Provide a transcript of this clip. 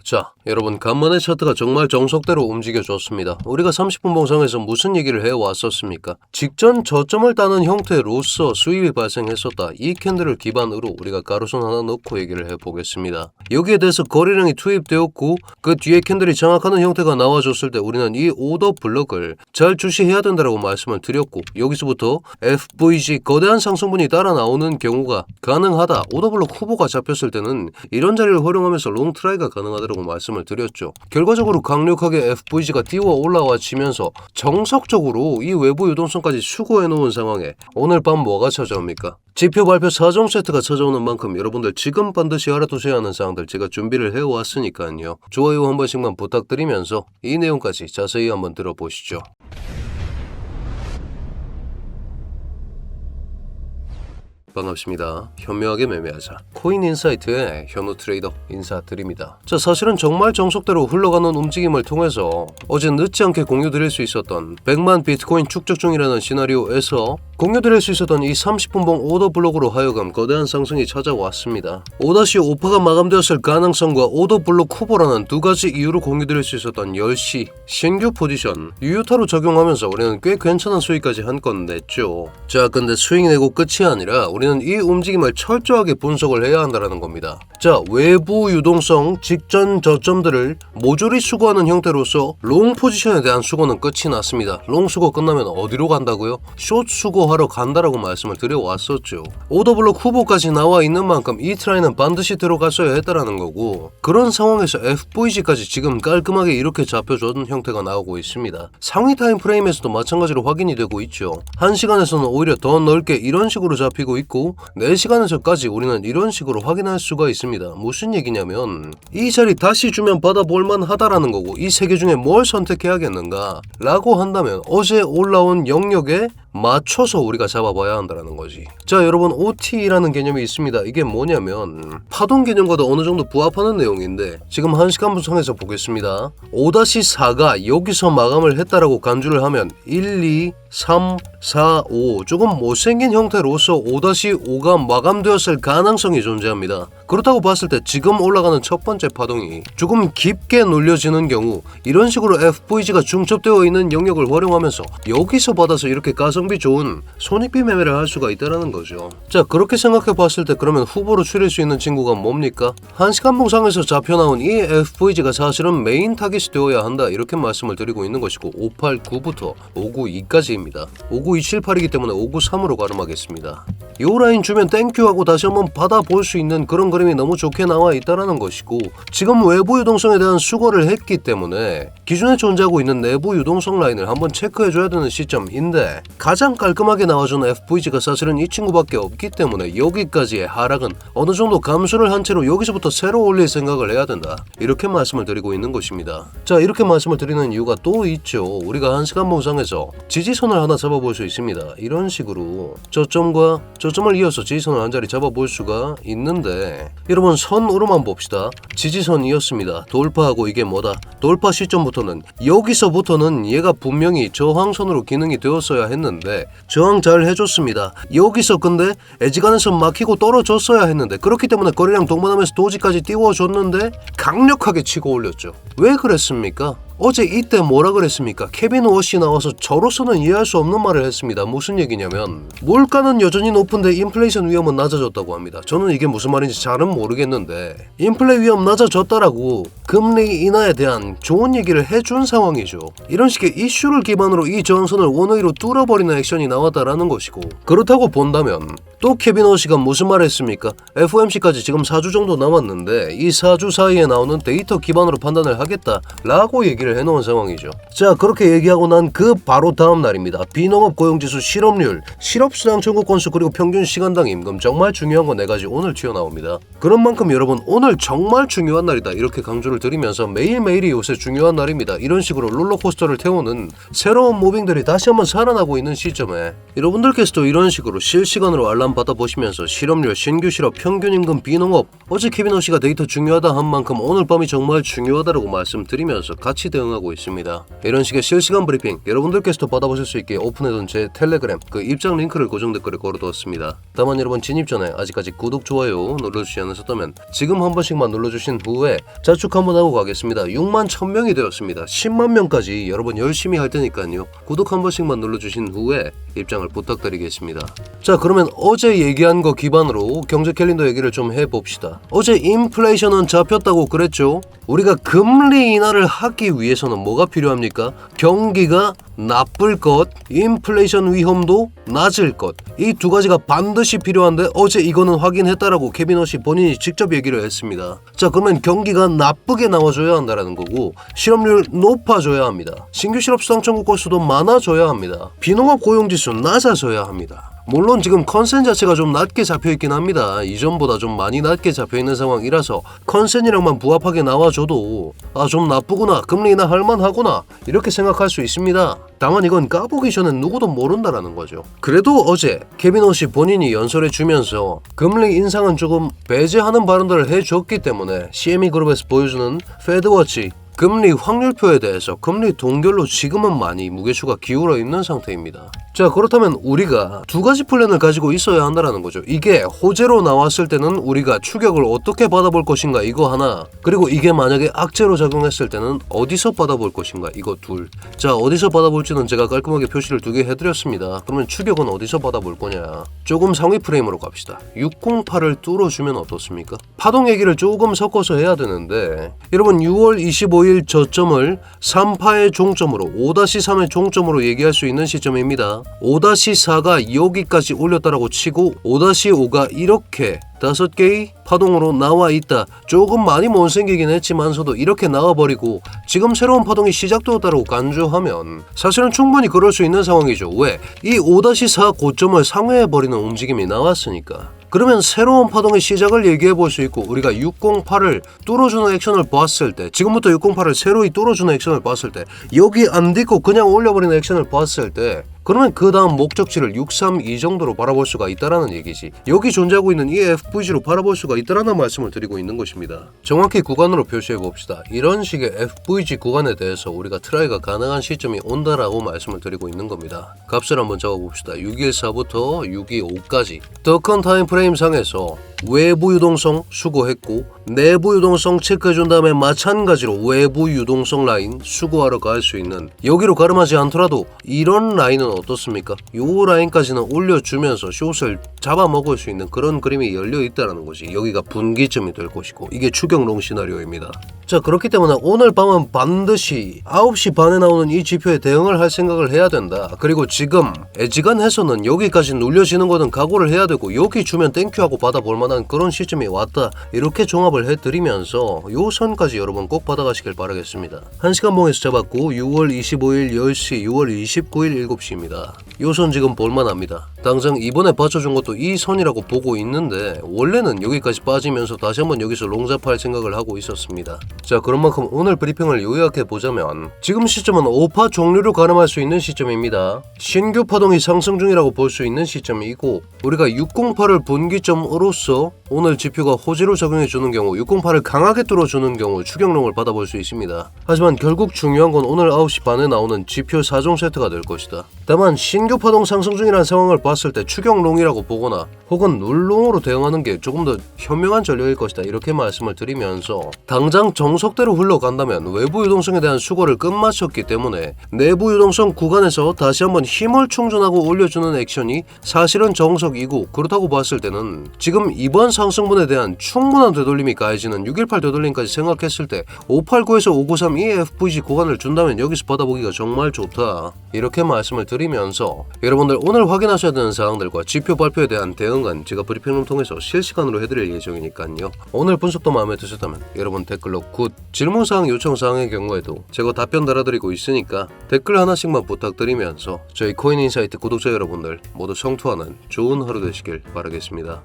자, 여러분 간만에 차트가 정말 정석대로 움직여줬습니다. 우리가 30분 봉상에서 무슨 얘기를 해왔었습니까? 직전 저점을 따는 형태로서 수입이 발생했었다. 이 캔들을 기반으로 우리가 가로선 하나 넣고 얘기를 해보겠습니다. 여기에 대해서 거래량이 투입되었고 그 뒤에 캔들이 장악하는 형태가 나와줬을 때 우리는 이 오더 블럭을 잘 주시해야 된다고 말씀을 드렸고, 여기서부터 FVG 거대한 상승분이 따라 나오는 경우가 가능하다. 오더 블럭 후보가 잡혔을 때는 이런 자리를 활용하면서 롱 트라이가 가능하다고 말씀을 드렸죠. 결과적으로 강력하게 FVG가 띄워 올라와 치면서 정석적으로 이 외부 유동성까지 수거해 놓은 상황에 오늘 밤 뭐가 찾아옵니까? 지표 발표 4종 세트가 찾아오는 만큼 여러분들 지금 반드시 알아두셔야 하는 사항들 제가 준비를 해왔으니까요. 좋아요 한 번씩만 부탁드리면서 이 내용까지 자세히 한번 들어보시죠. 반갑습니다. 현명하게 매매하자. 코인인사이트의 현우 트레이더 인사드립니다. 자, 사실은 정말 정석대로 흘러가는 움직임을 통해서 어제 늦지 않게 공유드릴 수 있었던 100만 비트코인 축적 중이라는 시나리오에서 공유드릴 수 있었던 이 30분봉 오더 블록으로 하여금 거대한 상승이 찾아왔습니다. 5-5파가 마감되었을 가능성과 오더 블록 후보라는 두 가지 이유로 공유드릴 수 있었던 10시 신규 포지션 유효타로 적용하면서 우리는 꽤 괜찮은 수익까지 한 건 냈죠. 자, 근데 수익 내고 끝이 아니라 우리는 이 움직임을 철저하게 분석을 해야 한다는 겁니다. 자, 외부 유동성 직전 저점들을 모조리 수거하는 형태로서 롱 포지션에 대한 수거는 끝이 났습니다. 롱 수거 끝나면 어디로 간다고요? 숏 수거하러 간다라고 말씀을 드려왔었죠. 오더블록 후보까지 나와 있는 만큼 이 트라이는 반드시 들어갔어야 했다라는 거고, 그런 상황에서 FVG까지 지금 깔끔하게 이렇게 잡혀준 형태가 나오고 있습니다. 상위 타임 프레임에서도 마찬가지로 확인이 되고 있죠. 1시간에서는 오히려 더 넓게 이런 식으로 잡히고 있고 4시간에서까지 우리는 이런 식으로 확인할 수가 있습니다. 무슨 얘기냐면 이 자리 다시 주면 받아볼만 하다라는 거고, 이 세 개 중에 뭘 선택해야겠는가 라고 한다면 어제 올라온 영역에 맞춰서 우리가 잡아봐야 한다는 거지. 자, 여러분 OT라는 개념이 있습니다. 이게 뭐냐면 파동 개념과도 어느 정도 부합하는 내용인데 지금 1시간 분석에서 보겠습니다. 5-4가 여기서 마감을 했다라고 간주를 하면 1, 2, 3, 4, 5 조금 못생긴 형태로서 5-5가 마감되었을 가능성이 존재합니다. 그렇다고 봤을 때 지금 올라가는 첫 번째 파동이 조금 깊게 눌려지는 경우 이런 식으로 FVG가 중첩되어 있는 영역을 활용하면서 여기서 받아서 이렇게 가성비 좋은 손익비 매매를 할 수가 있다는 거죠. 자, 그렇게 생각해 봤을 때 그러면 후보로 추릴 수 있는 친구가 뭡니까? 1시간 봉상에서 잡혀나온 이 FVG가 사실은 메인 타깃이 되어야 한다, 이렇게 말씀을 드리고 있는 것이고 589부터 592까지입니다. 59278이기 때문에 593으로 가름하겠습니다. 요 라인 주면 땡큐 하고 다시 한번 받아볼 수 있는 그런 그림이 너무 좋게 나와 있다는 것이고, 지금 외부 유동성에 대한 수거를 했기 때문에 기존에 존재하고 있는 내부 유동성 라인을 한번 체크해줘야 되는 시점인데 가장 깔끔하게 나와준 FVG가 사실은 이 친구밖에 없기 때문에 여기까지의 하락은 어느 정도 감수를 한 채로 여기서부터 새로 올릴 생각을 해야 된다, 이렇게 말씀을 드리고 있는 것입니다. 자, 이렇게 말씀을 드리는 이유가 또 있죠. 우리가 1시간 봉상에서 지지선을 하나 잡아볼 수 있습니다. 이런 식으로 저점과 저점을 이어서 지지선을 한 자리 잡아볼 수가 있는데, 여러분 선으로만 봅시다. 지지선이었습니다. 돌파하고 이게 뭐다? 돌파 시점부터는 여기서부터는 얘가 분명히 저항선으로 기능이 되었어야 했는데 저항 잘 해줬습니다. 여기서 근데 애지간해서 막히고 떨어졌어야 했는데, 그렇기 때문에 거래량 동반하면서 도지까지 띄워줬는데 강력하게 치고 올렸죠. 왜 그랬습니까? 어제 이때 뭐라 그랬습니까? 케빈 워시 나와서 저로서는 이해할 수 없는 말을 했습니다. 무슨 얘기냐면 물가는 여전히 높은데 인플레이션 위험은 낮아졌다고 합니다. 저는 이게 무슨 말인지 잘은 모르겠는데 인플레 위험 낮아졌다라고 금리 인하에 대한 좋은 얘기를 해준 상황이죠. 이런 식의 이슈를 기반으로 이 저항선을 원웨이로 뚫어버리는 액션이 나왔다라는 것이고, 그렇다고 본다면 또 케빈 워시가 무슨 말을 했습니까? FOMC까지 지금 4주 정도 남았는데 이 4주 사이에 나오는 데이터 기반으로 판단을 하겠다라고 얘기를 해놓은 상황이죠. 자, 그렇게 얘기하고 난 그 바로 다음 날입니다. 비농업 고용지수, 실업률, 실업수당 청구 건수, 그리고 평균 시간당 임금, 정말 중요한 거 4가지 오늘 튀어나옵니다. 그런 만큼 여러분 오늘 정말 중요한 날이다, 이렇게 강조를 드리면서 매일매일이 요새 중요한 날입니다. 이런 식으로 롤러코스터를 태우는 새로운 무빙들이 다시 한번 살아나고 있는 시점에 여러분들께서도 이런 식으로 실시간으로 알람 받아보시면서 실업률, 신규 실업, 평균 임금, 비농업, 어제 케빈 워시가 데이터 중요하다 한 만큼 오늘 밤이 정말 중요하다고 말씀드리면서 같이 대응하고 있습니다. 이런 식의 실시간 브리핑 여러분들께서도 받아보실 수 있게 오픈해둔 제 텔레그램 그 입장 링크를 고정 댓글에 걸어두었습니다. 다만 여러분 진입 전에 아직까지 구독, 좋아요 눌러주시지 않으셨다면 지금 한 번씩만 눌러주신 후에 자축 한번 하고 가겠습니다. 6만 1000명이 되었습니다. 10만 명까지 여러분 열심히 할 테니까요. 구독 한 번씩만 눌러주신 후에 입장을 부탁드리겠습니다. 자, 그러면 어제 얘기한 거 기반으로 경제 캘린더 얘기를 좀 해봅시다. 어제 인플레이션은 잡혔다고 그랬죠? 우리가 금리 인하를 하기 위해서는 뭐가 필요합니까? 경기가 나쁠 것, 인플레이션 위험도 낮을 것. 이 두 가지가 반드시 필요한데 어제 이거는 확인했다라고 케빈 허시 본인이 직접 얘기를 했습니다. 자, 그러면 경기가 나쁘게 나와줘야 한다라는 거고 실업률 높아져야 합니다. 신규 실업 수당 청구 건수도 많아져야 합니다. 비농업 고용지수 낮아져야 합니다. 물론 지금 컨센 자체가 좀 낮게 잡혀있긴 합니다. 이전보다 좀 많이 낮게 잡혀있는 상황이라서 컨센이랑만 부합하게 나와줘도 좀 나쁘구나, 금리 인하 할만하구나 이렇게 생각할 수 있습니다. 다만 이건 까보기 전엔 누구도 모른다라는 거죠. 그래도 어제 케빈 허시 본인이 연설해 주면서 금리 인상은 조금 배제하는 발언들을 해줬기 때문에 CME 그룹에서 보여주는 페드워치 금리 확률표에 대해서 금리 동결로 지금은 많이 무게추가 기울어 있는 상태입니다. 자, 그렇다면 우리가 두 가지 플랜을 가지고 있어야 한다는 거죠. 이게 호재로 나왔을 때는 우리가 추격을 어떻게 받아볼 것인가 이거 하나, 그리고 이게 만약에 악재로 작용했을 때는 어디서 받아볼 것인가 이거 둘. 자, 어디서 받아볼지는 제가 깔끔하게 표시를 2개 해드렸습니다. 그러면 추격은 어디서 받아볼 거냐, 조금 상위 프레임으로 갑시다. 608을 뚫어주면 어떻습니까? 파동 얘기를 조금 섞어서 해야 되는데 여러분 6월 25일 저점을 3파의 종점으로 5-3의 종점으로 얘기할 수 있는 시점입니다. 5-4가 여기까지 올렸다라고 치고 5-5가 이렇게 5개의 파동으로 나와 있다. 조금 많이 못 생기긴 했지만서도 이렇게 나와버리고 지금 새로운 파동이 시작되었다고 간주하면 사실은 충분히 그럴 수 있는 상황이죠. 왜? 이 5-4 고점을 상회해버리는 움직임이 나왔으니까. 그러면 새로운 파동의 시작을 얘기해 볼 수 있고 우리가 608을 뚫어주는 액션을 봤을 때, 지금부터 608을 새로이 뚫어주는 액션을 봤을 때, 여기 안 딛고 그냥 올려버리는 액션을 봤을 때, 그러면 그 다음 목적지를 632 정도로 바라볼 수가 있다라는 얘기지. 여기 존재하고 있는 이 FVG로 바라볼 수가 있다라는 말씀을 드리고 있는 것입니다. 정확히 구간으로 표시해 봅시다. 이런 식의 FVG 구간에 대해서 우리가 트라이가 가능한 시점이 온다라고 말씀을 드리고 있는 겁니다. 값을 한번 적어봅시다. 614부터 625까지 더 큰 타임프레임 상에서 외부 유동성 수거했고 내부 유동성 체크해준 다음에 마찬가지로 외부 유동성 라인 수거하러 갈 수 있는, 여기로 가름하지 않더라도 이런 라인은 어떻습니까? 요 라인까지는 올려주면서 숏을 잡아먹을 수 있는 그런 그림이 열려있다는 거지. 여기가 분기점이 될 것이고 이게 추격롱 시나리오입니다. 자, 그렇기 때문에 오늘 밤은 반드시 9시 반에 나오는 이 지표에 대응을 할 생각을 해야 된다. 그리고 지금 애지간해서는 여기까지 눌려지는 거는 각오를 해야 되고 여기 주면 땡큐하고 받아볼 만한 그런 시점이 왔다. 이렇게 종합을 해드리면서 요 선까지 여러분 꼭 받아가시길 바라겠습니다. 1시간 봉에서 잡았고 6월 25일 10시, 6월 29일 7시입니다. 요 선 지금 볼만합니다. 당장 이번에 받쳐준 것도 이 선이라고 보고 있는데 원래는 여기까지 빠지면서 다시 한번 여기서 롱잡할 생각을 하고 있었습니다. 자, 그런 만큼 오늘 브리핑을 요약해 보자면 지금 시점은 5파 종류로 가름할 수 있는 시점입니다. 신규 파동이 상승 중이라고 볼 수 있는 시점이고 우리가 608을 분기점으로서 오늘 지표가 호재로 작용해 주는 경우 608을 강하게 뚫어주는 경우 추격롱을 받아볼 수 있습니다. 하지만 결국 중요한 건 오늘 9시 반에 나오는 지표 4종 세트가 될 것이다. 다만 신규 파동 상승 중이라는 상황을 봤을 때 추격롱이라고 보거나 혹은 눌롱으로 대응하는 게 조금 더 현명한 전략일 것이다. 이렇게 말씀을 드리면서 당장 정석대로 흘러간다면 외부 유동성에 대한 수거를 끝마쳤기 때문에 내부 유동성 구간에서 다시 한번 힘을 충전하고 올려주는 액션이 사실은 정석이고, 그렇다고 봤을 때는 지금 이번 상승분에 대한 충분한 되돌림이 가해지는 618 되돌림까지 생각했을 때 589에서 593 이 FVG 구간을 준다면 여기서 받아보기가 정말 좋다. 이렇게 말씀을 드리면서 여러분들 오늘 확인하셔야 되는 사항들과 지표 발표에 대한 대응은 제가 브리핑을 통해서 실시간으로 해드릴 예정이니까요. 오늘 분석도 마음에 드셨다면 여러분 댓글로 굿, 질문사항 요청사항의 경우에도 제가 답변 달아드리고 있으니까 댓글 하나씩만 부탁드리면서 저희 코인인사이트 구독자 여러분들 모두 성투하는 좋은 하루 되시길 바라겠습니다.